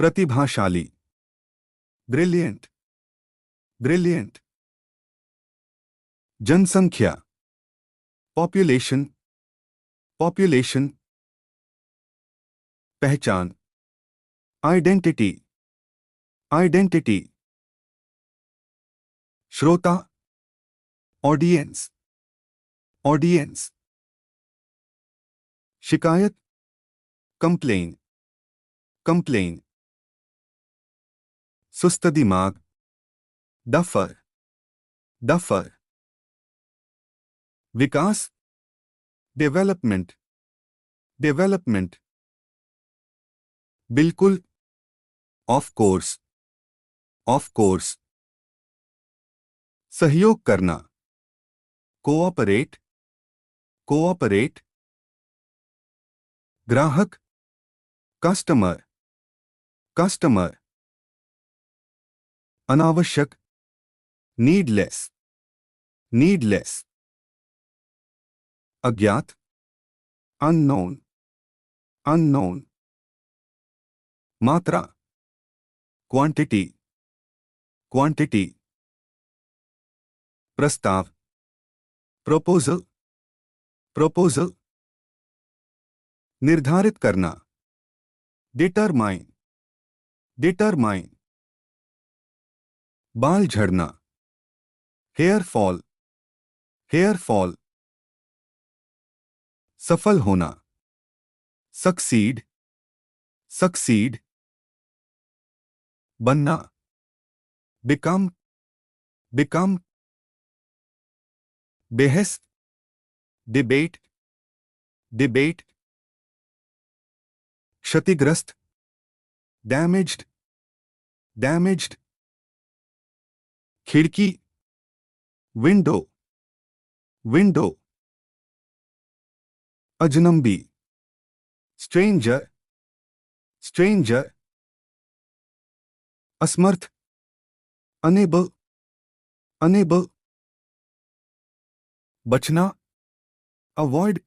प्रतिभाशाली, brilliant, brilliant. जनसंख्या, population, population. पहचान, आइडेंटिटी, आइडेंटिटी। श्रोता, ऑडियंस, ऑडियंस। शिकायत, कंप्लेन, कंप्लेन। सुस्त दिमाग, डफर, डफर। विकास, डेवलपमेंट, डेवलपमेंट। बिल्कुल, ऑफ कोर्स, ऑफ कोर्स। सहयोग करना, कोऑपरेट, कोऑपरेट। ग्राहक, कस्टमर, कस्टमर। अनावश्यक, नीडलेस, नीडलेस। अज्ञात, अननोन, अननोन। मात्रा, क्वांटिटी, क्वांटिटी। प्रस्ताव, प्रपोजल, प्रपोजल। निर्धारित करना, डिटरमाइन, डिटरमाइन। बाल झड़ना, हेयर फॉल, हेयर फॉल। सफल होना, सक्सीड, सक्सीड। बनना, बिकम, बिकम। बेहस, डिबेट, डिबेट। क्षतिग्रस्त, डैमेज्ड, डैमेज्ड। खिड़की, विंडो, विंडो। अजनबी, स्ट्रेंजर, स्ट्रेंजर। असमर्थ, अनेबल, अनेबल। बचना, अवॉइड,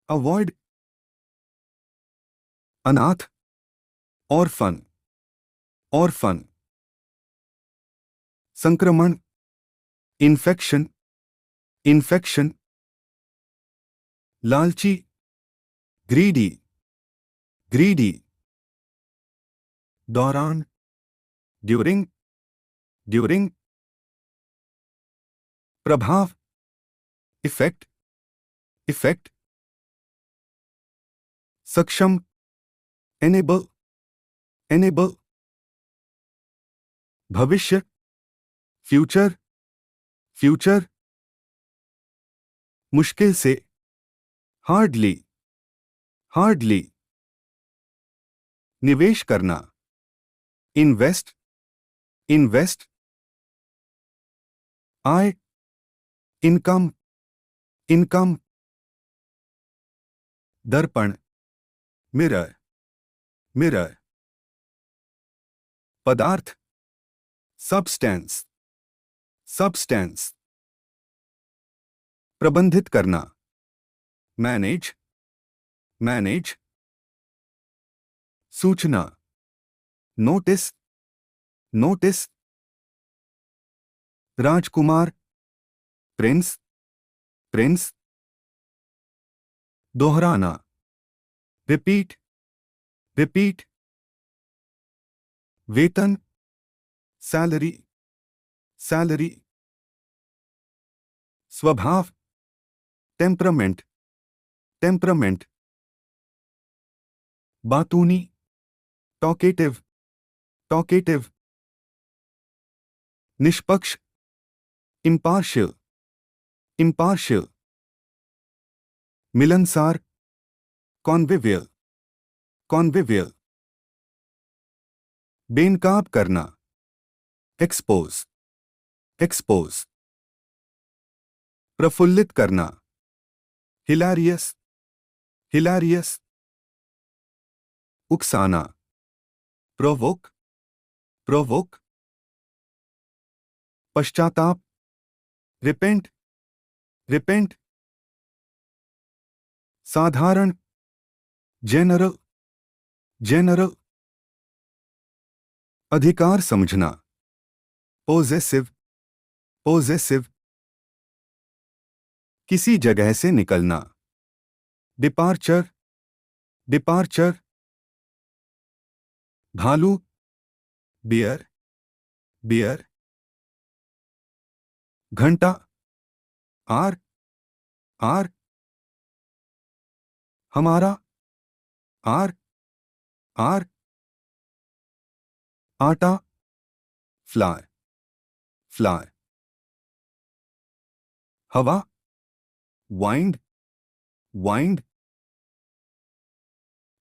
अवॉइड। अनाथ, ऑर्फन, ऑर्फन। संक्रमण, इन्फेक्शन, इन्फेक्शन। लालची, ग्रीडी, ग्रीडी। दौरान, ड्यूरिंग, ड्यूरिंग। प्रभाव, इफेक्ट, इफेक्ट। सक्षम, एनेबल, एनेबल। भविष्य, फ्यूचर, फ्यूचर। मुश्किल से, हार्डली, हार्डली। निवेश करना, इन्वेस्ट, इन्वेस्ट। आय, इनकम, इनकम। दर्पण, मिरर, मिरर। पदार्थ, सब्सटेंस, सब्सटेंस। प्रबंधित करना, मैनेज, मैनेज। सूचना, नोटिस, नोटिस। राजकुमार, प्रिंस, प्रिंस। दोहराना, रिपीट, रिपीट। वेतन, सैलरी, सैलरी। स्वभाव, टेम्परामेंट, टेम्परामेंट। बातूनी, टॉकेटिव, टॉकेटिव। निष्पक्ष, इम्पार्शियल, इम्पार्शियल। मिलनसार, कॉन्विवियल, कॉन्विवियल। बेनकाब करना, एक्सपोज, एक्सपोज। प्रफुल्लित करना, हिलारियस, हिलारियस। उकसाना, प्रोवोक, प्रोवोक। पश्चाताप, रिपेंट, रिपेंट। साधारण, जेनरल, जेनरल। अधिकार समझना, पोजेसिव, पोजेसिव। किसी जगह से निकलना, डिपार्चर, डिपार्चर। भालू, बियर, बियर। घंटा, आर, आर। हमारा, आर, आर। आटा, फ्लावर, फ्लावर। हवा, वाइंड, वाइंड।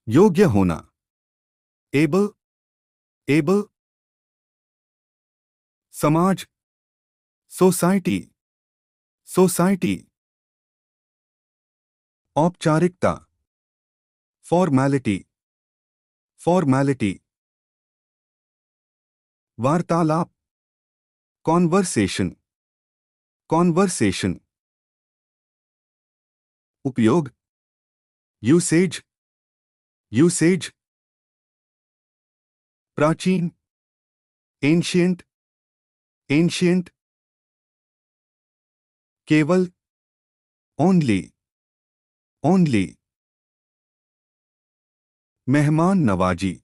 योग्य होना, एबल, एबल। समाज, सोसाइटी, सोसाइटी। औपचारिकता, फॉर्मेलिटी, फॉर्मेलिटी। वार्तालाप, कॉन्वर्सेशन, कॉन्वर्सेशन। उपयोग, यूसेज, यूसेज। प्राचीन, एंशियंट, एंशियंट। केवल, ओनली, ओनली। मेहमान नवाजी,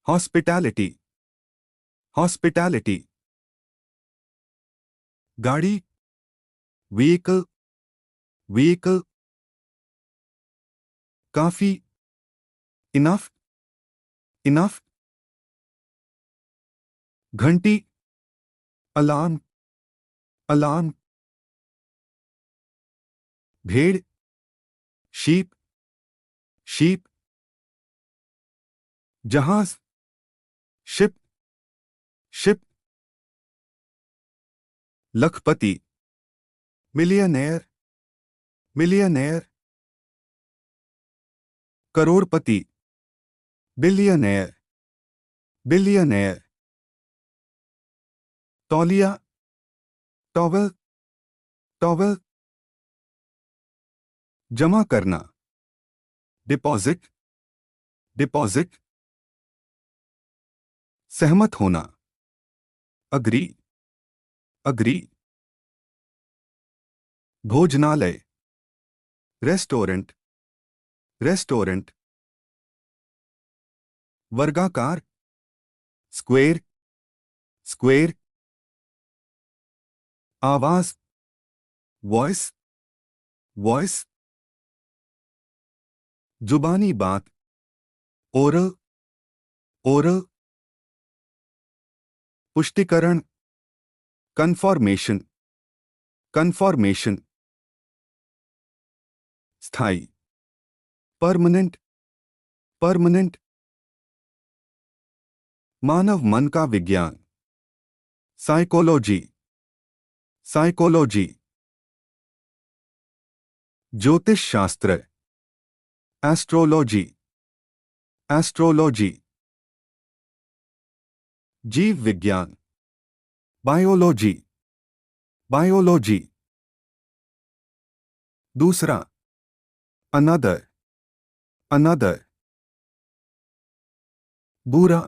हॉस्पिटैलिटी, हॉस्पिटैलिटी। गाड़ी, व्हीकल, व्हीकल। काफी, इनफ, इनफ। घंटी, अलार्म, अलार्म। भेड़, शीप, शीप। जहाज, शिप, शिप। लखपति, मिलियनेयर, मिलियनेयर। करोड़पति, बिलियनेयर, बिलियनेयर। तौलिया, टॉवेल, टॉवेल। जमा करना, डिपॉजिट, डिपॉजिट। सहमत होना, अग्री, अग्री। भोजनालय, रेस्टोरेंट, रेस्टोरेंट। वर्गाकार, स्क्वेयर, स्क्वेयर। आवाज, वॉइस, वॉइस। जुबानी बात, ओरल, ओरल। पुष्टिकरण, कन्फॉर्मेशन, कन्फॉर्मेशन। स्थायी, परमानेंट, परमानेंट। मानव मन का विज्ञान, साइकोलॉजी, साइकोलॉजी। ज्योतिष शास्त्र, एस्ट्रोलॉजी, एस्ट्रोलॉजी। जीव विज्ञान, बायोलॉजी, बायोलॉजी। दूसरा, अनदर, अनदर। बुरा,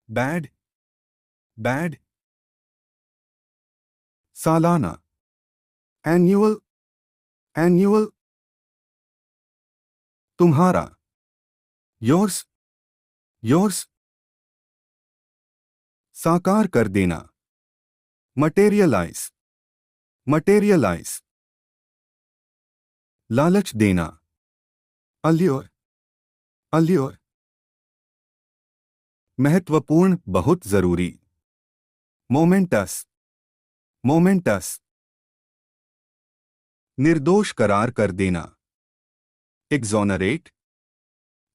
बैड, बैड। सालाना, एन्युअल, एन्युअल। तुम्हारा, योर्स, योर्स। साकार कर देना, मटेरियलाइज, मटेरियलाइज। लालच देना, अल्योर, अल्योर। महत्वपूर्ण, बहुत जरूरी, मोमेंटस, मोमेंटस। निर्दोष करार कर देना, एक्सोनरेट,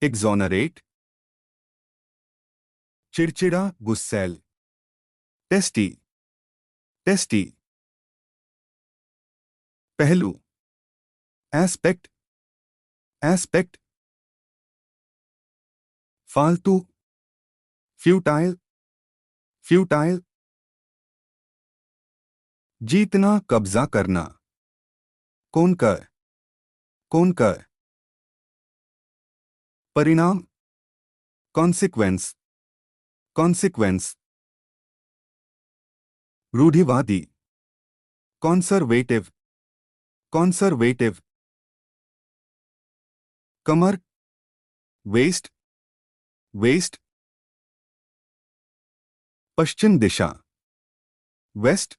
एक्सोनरेट। चिड़चिड़ा, गुस्सैल, टेस्टी, टेस्टी। पहलू, एस्पेक्ट, एस्पेक्ट। फालतू, फ्यूटाइल, फ्यूटाइल। जीतना, कब्जा करना, कोनकर, कोनकर। परिणाम, कॉन्सिक्वेंस, कॉन्सिक्वेंस, रूढ़िवादी, कॉन्सर्वेटिव, कॉन्सर्वेटिव, कमर, वेस्ट, वेस्ट, पश्चिम दिशा, वेस्ट,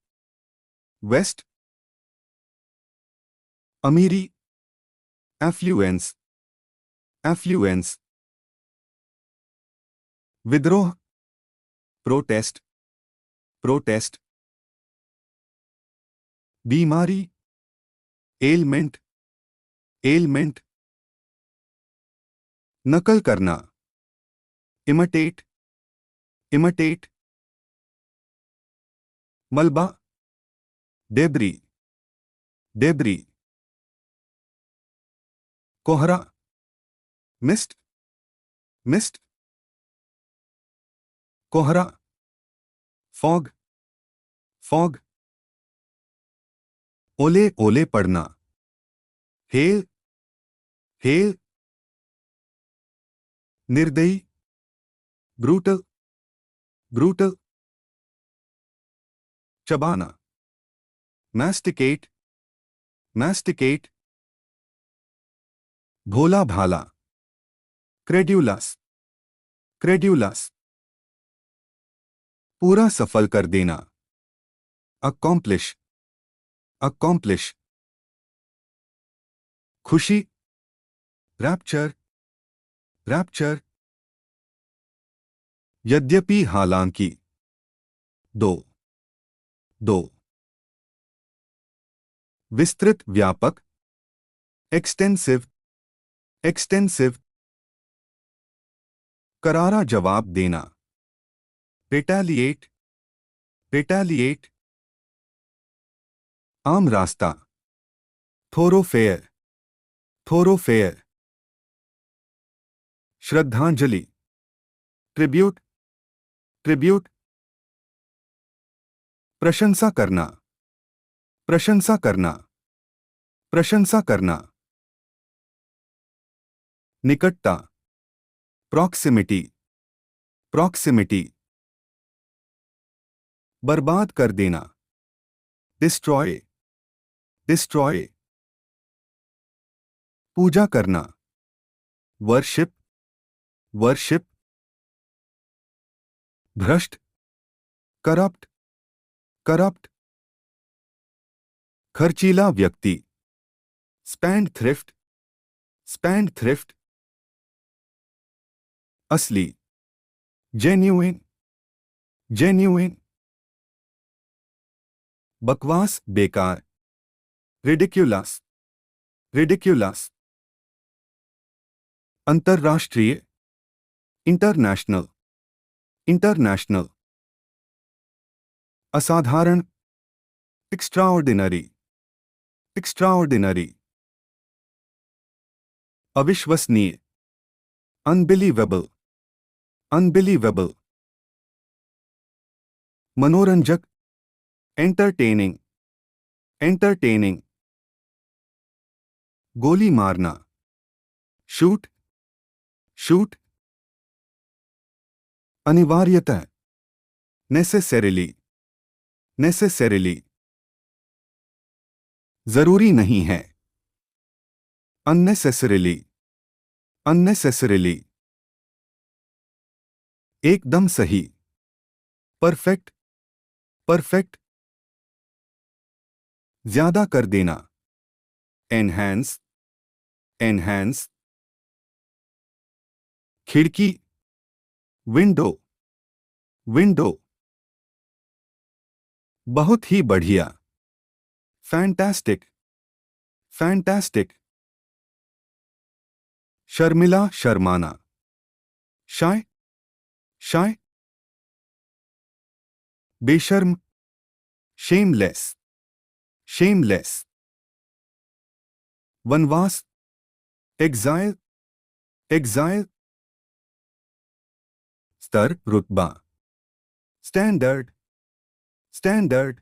वेस्ट, अमीरी, एफ्लुएंस, एफ्लुएंस, विद्रोह, प्रोटेस्ट, प्रोटेस्ट, बीमारी, एलमेंट, एलमेंट, नकल करना, इमिटेट, इमिटेट, मलबा, डेब्री, डेब्री, कोहरा, मिस्ट, मिस्ट, कोहरा, फॉग, फॉग, ओले ओले पड़ना, हेल, हेल, निर्दयी, ब्रूटल, ब्रूटल, चबाना, मैस्टिकेट, मैस्टिकेट, भोला भाला, क्रेड्यूलस, क्रेड्यूलस, पूरा सफल कर देना, अकॉम्प्लिश, अकॉम्प्लिश, खुशी, रैप्चर, रैप्चर, यद्यपि हालांकि, दो, दो, विस्तृत, व्यापक, एक्सटेंसिव, एक्सटेंसिव, करारा जवाब देना, रिटेलिएट, रिटेलिएट, आम रास्ता, थोरोफेयर, थोरोफेयर, श्रद्धांजलि, ट्रिब्यूट, ट्रिब्यूट, प्रशंसा करना, प्रशंसा करना, प्रशंसा करना, निकटता, प्रॉक्सिमिटी, प्रॉक्सिमिटी, बर्बाद कर देना, डिस्ट्रॉय, डिस्ट्रॉय, पूजा करना, वर्शिप, वर्शिप, भ्रष्ट, करप्ट, करप्ट, खर्चीला व्यक्ति, स्पेंड थ्रिफ्ट, स्पेंड थ्रिफ्ट, असली, जेन्युइन, जेन्युइन, बकवास, बेकार, रिडिक्युलस, रिडिक्युलस, अंतर्राष्ट्रीय, इंटरनेशनल, इंटरनेशनल, असाधारण, एक्स्ट्राऑर्डिनरी, एक्स्ट्राऑर्डिनरी, अविश्वसनीय, अनबिलीवेबल, अनबिलीवेबल, मनोरंजक, एंटरटेनिंग, एंटरटेनिंग, गोली मारना, शूट, शूट, अनिवार्यतः, नेसेसरीली, नेसेसरीली, जरूरी नहीं है, अननेसेसरीली, अननेसेसरीली, एकदम सही, परफेक्ट, परफेक्ट, ज्यादा कर देना, एनहांस, एनहांस, खिड़की, विंडो, विंडो, बहुत ही बढ़िया, फैंटास्टिक, फैंटास्टिक, शर्मिला, शर्माना, शाय, शाय, बेशर्म, शेमलेस, शेमलेस, वनवास, एग्जाइल, एग्जाइल, स्तर, रुतबा, स्टैंडर्ड, स्टैंडर्ड,